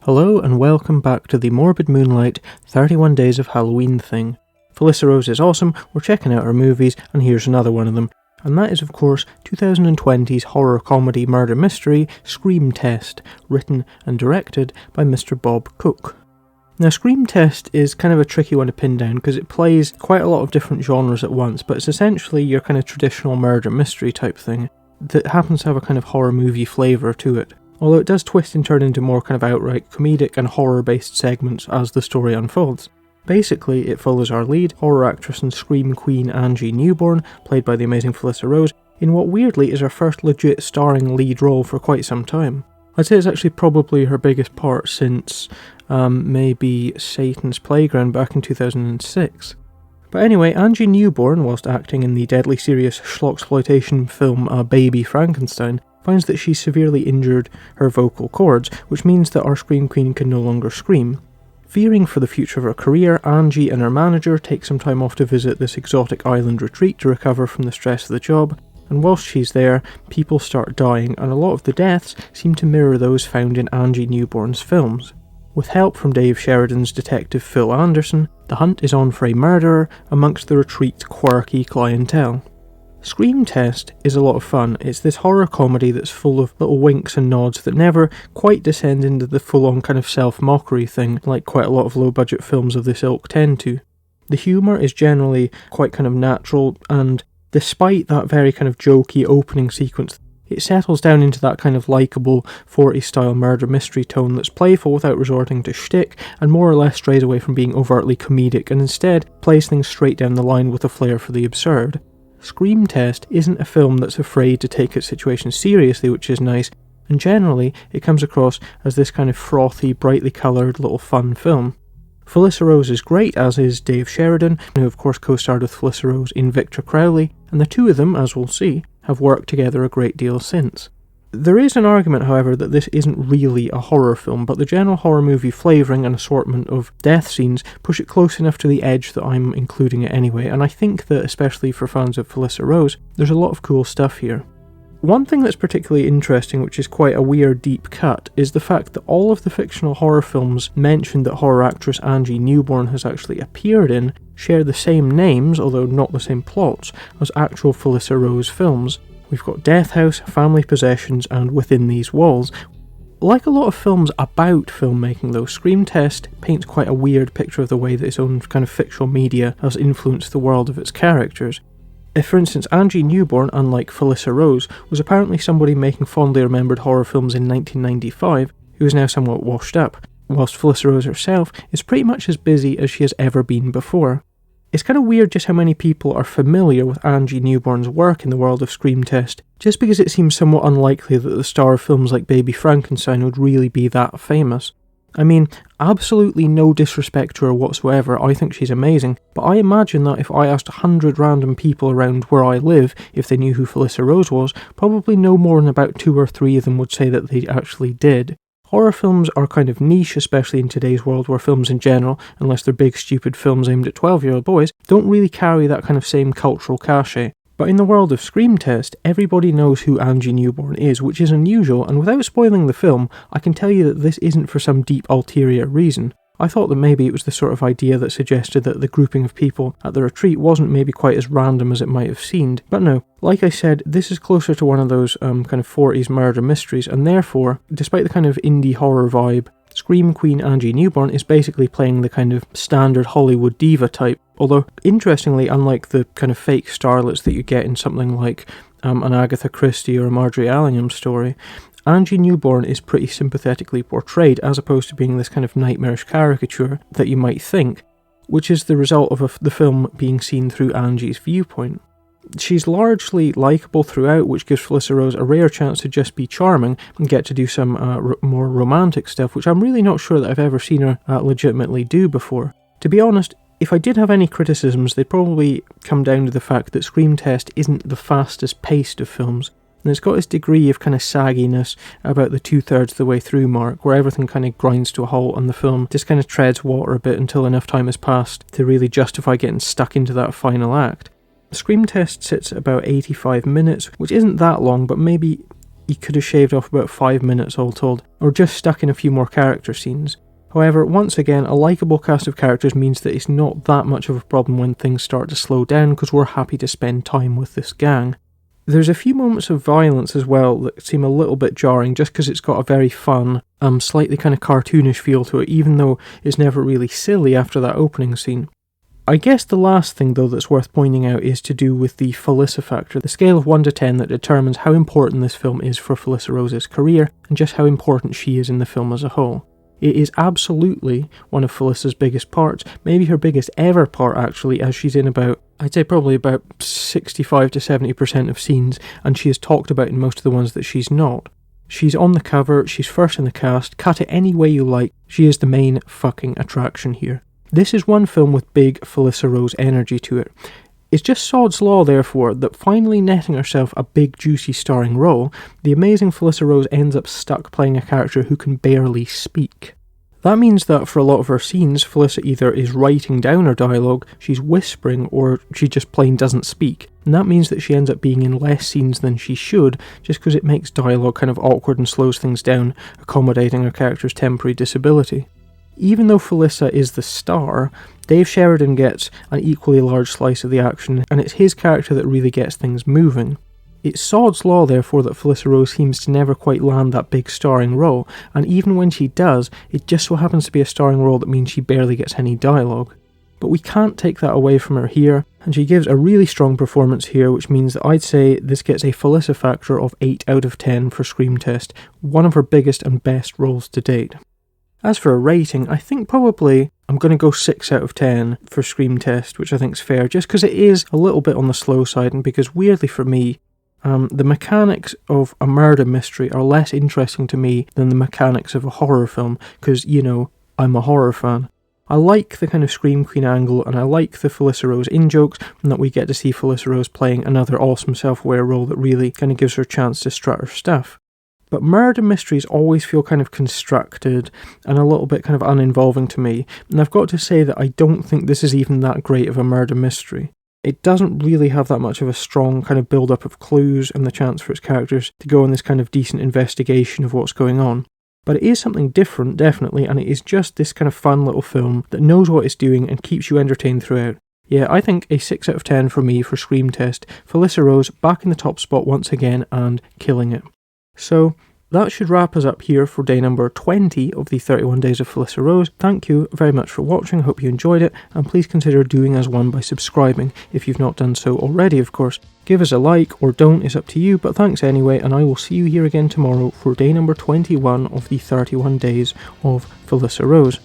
Hello and welcome back to the Morbid Moonlight 31 Days of Halloween thing. Felissa Rose is awesome, we're checking out her movies, and here's another one of them. And that is of course 2020's horror comedy murder mystery Scream Test, written and directed by Mr. Bob Cook. Now Scream Test is kind of a tricky one to pin down because it plays quite a lot of different genres at once, but it's essentially your kind of traditional murder mystery type thing that happens to have a kind of horror movie flavour to it. Although it does twist and turn into more kind of outright comedic and horror-based segments as the story unfolds. Basically, it follows our lead, horror actress and scream queen Angie Newborn, played by the amazing Felissa Rose, in what weirdly is her first legit starring lead role for quite some time. I'd say it's actually probably her biggest part since maybe Satan's Playground back in 2006. But anyway, Angie Newborn, whilst acting in the deadly serious schlocksploitation film Baby Frankenstein, finds that she's severely injured her vocal cords, which means that our scream queen can no longer scream. Fearing for the future of her career, Angie and her manager take some time off to visit this exotic island retreat to recover from the stress of the job, and whilst she's there, people start dying, and a lot of the deaths seem to mirror those found in Angie Newborn's films. With help from Dave Sheridan's detective Phil Anderson, the hunt is on for a murderer amongst the retreat's quirky clientele. Scream Test is a lot of fun. It's this horror comedy that's full of little winks and nods that never quite descend into the full-on kind of self-mockery thing like quite a lot of low-budget films of this ilk tend to. The humour is generally quite kind of natural, and despite that very kind of jokey opening sequence, it settles down into that kind of likeable 40s style murder mystery tone that's playful without resorting to shtick, and more or less strays away from being overtly comedic and instead plays things straight down the line with a flair for the absurd. Scream Test isn't a film that's afraid to take its situation seriously, which is nice, and generally it comes across as this kind of frothy, brightly coloured little fun film. Felissa Rose is great, as is Dave Sheridan, who of course co-starred with Felissa Rose in VICTOR CROWLEY, and the two of them, as we'll see, have worked together a great deal since. There is an argument, however, that this isn't really a horror film, but the general horror movie flavouring and assortment of death scenes push it close enough to the edge that I'm including it anyway, and I think that, especially for fans of Felissa Rose, there's a lot of cool stuff here. One thing that's particularly interesting, which is quite a weird deep cut, is the fact that all of the fictional horror films mentioned that horror actress Angie Newborn has actually appeared in share the same names, although not the same plots, as actual Felissa Rose films. We've got Death House, Family Possessions, and Within These Walls. Like a lot of films about filmmaking though, Scream Test paints quite a weird picture of the way that its own kind of fictional media has influenced the world of its characters. If, for instance, Angie Newborn, unlike Felissa Rose, was apparently somebody making fondly remembered horror films in 1995, who is now somewhat washed up, whilst Felissa Rose herself is pretty much as busy as she has ever been before. It's kind of weird just how many people are familiar with Angie Newborn's work in the world of Scream Test, just because it seems somewhat unlikely that the star of films like Baby Frankenstein would really be that famous. I mean, absolutely no disrespect to her whatsoever, I think she's amazing, but I imagine that if I asked 100 random people around where I live if they knew who Felissa Rose was, probably no more than about 2 or 3 of them would say that they actually did. Horror films are kind of niche, especially in today's world where films in general, unless they're big stupid films aimed at 12-year-old boys, don't really carry that kind of same cultural cachet. But in the world of Scream Test, everybody knows who Angie Newborn is, which is unusual, and without spoiling the film, I can tell you that this isn't for some deep ulterior reason. I thought that maybe it was the sort of idea that suggested that the grouping of people at the retreat wasn't maybe quite as random as it might have seemed, but no, like I said, this is closer to one of those kind of 40s murder mysteries, and therefore, despite the kind of indie horror vibe, Scream Queen Angie Newborn is basically playing the kind of standard Hollywood diva type, although, interestingly, unlike the kind of fake starlets that you get in something like an Agatha Christie or a Marjorie Allingham story, Angie Newborn is pretty sympathetically portrayed, as opposed to being this kind of nightmarish caricature that you might think, which is the result of the film being seen through Angie's viewpoint. She's largely likeable throughout, which gives Felissa Rose a rare chance to just be charming and get to do some more romantic stuff, which I'm really not sure that I've ever seen her legitimately do before. To be honest, if I did have any criticisms, they'd probably come down to the fact that Scream Test isn't the fastest paced of films, and it's got its degree of kind of sagginess about the 2/3 of the way through mark, where everything kind of grinds to a halt and the film just kind of treads water a bit until enough time has passed to really justify getting stuck into that final act. Scream Test sits at about 85 minutes, which isn't that long, but maybe you could have shaved off about 5 minutes all told, or just stuck in a few more character scenes. However, once again, a likeable cast of characters means that it's not that much of a problem when things start to slow down, because we're happy to spend time with this gang. There's a few moments of violence as well that seem a little bit jarring, just because it's got a very fun, slightly kind of cartoonish feel to it, even though it's never really silly after that opening scene. I guess the last thing though that's worth pointing out is to do with the Felissa factor, the scale of 1 to 10 that determines how important this film is for Felissa Rose's career, and just how important she is in the film as a whole. It is absolutely one of Felissa's biggest parts, maybe her biggest ever part actually, as she's in about, I'd say probably about 65 to 70% of scenes, and she is talked about in most of the ones that she's not. She's on the cover, she's first in the cast, cut it any way you like, she is the main fucking attraction here. This is one film with big Felissa Rose energy to it. It's just sod's law, therefore, that finally netting herself a big juicy starring role, the amazing Felissa Rose ends up stuck playing a character who can barely speak. That means that for a lot of her scenes, Felissa either is writing down her dialogue, she's whispering, or she just plain doesn't speak. And that means that she ends up being in less scenes than she should, just because it makes dialogue kind of awkward and slows things down, accommodating her character's temporary disability. Even though Felissa is the star, Dave Sheridan gets an equally large slice of the action, and it's his character that really gets things moving. It's sod's law, therefore, that Felissa Rose seems to never quite land that big starring role, and even when she does, it just so happens to be a starring role that means she barely gets any dialogue. But we can't take that away from her here, and she gives a really strong performance here, which means that I'd say this gets a Felissa factor of 8 out of 10 for Scream Test, one of her biggest and best roles to date. As for a rating, I think probably I'm going to go 6 out of 10 for Scream Test, which I think is fair, just because it is a little bit on the slow side, and because weirdly for me, the mechanics of a murder mystery are less interesting to me than the mechanics of a horror film, because, you know, I'm a horror fan. I like the kind of Scream Queen angle, and I like the Felissa Rose in-jokes, and that we get to see Felissa Rose playing another awesome self-aware role that really kind of gives her a chance to strut her stuff. But murder mysteries always feel kind of constructed and a little bit kind of uninvolving to me, and I've got to say that I don't think this is even that great of a murder mystery. It doesn't really have that much of a strong kind of build-up of clues and the chance for its characters to go on this kind of decent investigation of what's going on. But it is something different, definitely, and it is just this kind of fun little film that knows what it's doing and keeps you entertained throughout. Yeah, I think a 6 out of 10 for me for Scream Test. Felissa Rose back in the top spot once again and killing it. So, that should wrap us up here for day number 20 of the 31 Days of Felissa Rose. Thank you very much for watching, hope you enjoyed it, and please consider doing us one by subscribing, if you've not done so already of course. Give us a like, or don't, it's up to you, but thanks anyway, and I will see you here again tomorrow for day number 21 of the 31 Days of Felissa Rose.